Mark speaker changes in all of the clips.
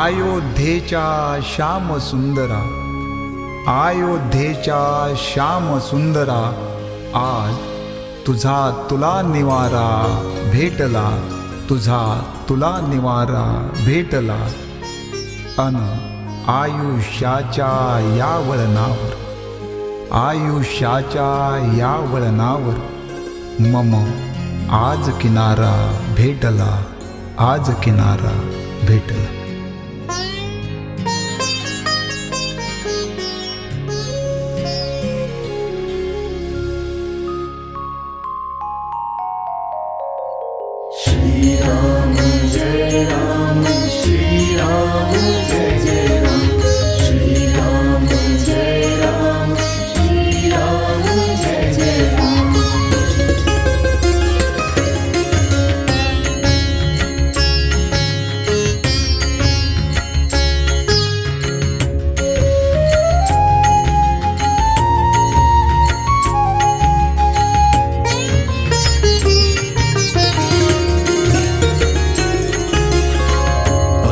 Speaker 1: अयोध्येच्या श्याम सुंदरा, अयोध्येच्या श्याम सुंदरा, आज तुला निवारा भेटला, तुला निवारा भेटला. अन आयुष्याच्या या वळणावर, आयुष्याच्या या वळणावर मम आज किनारा भेटला, आज किनारा भेटला.
Speaker 2: श्रीराम जय राम, श्रीराम जय जय राम, श्रीराम जय राम, श्रीराम जय जय राम.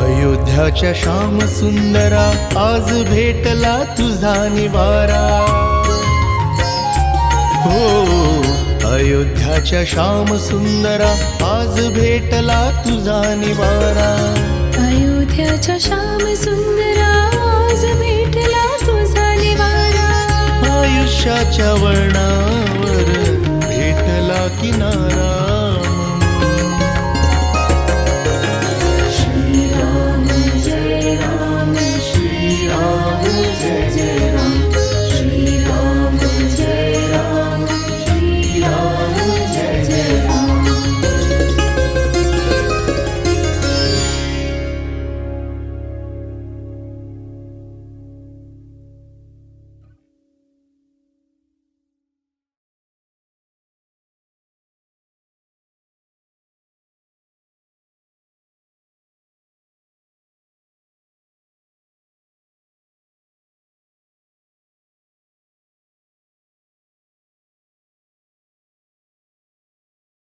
Speaker 3: अयोध्याच्या श्याम सुंदरा, आज भेटला तुझा निवारा. हो अयोध्याच्या श्याम सुंदरा, आज भेटला तुझा निवारा.
Speaker 4: अयोध्याच्या श्याम सुंदरा, आज भेटला तुझा निवारा.
Speaker 3: आयुष्याच्या वळणावर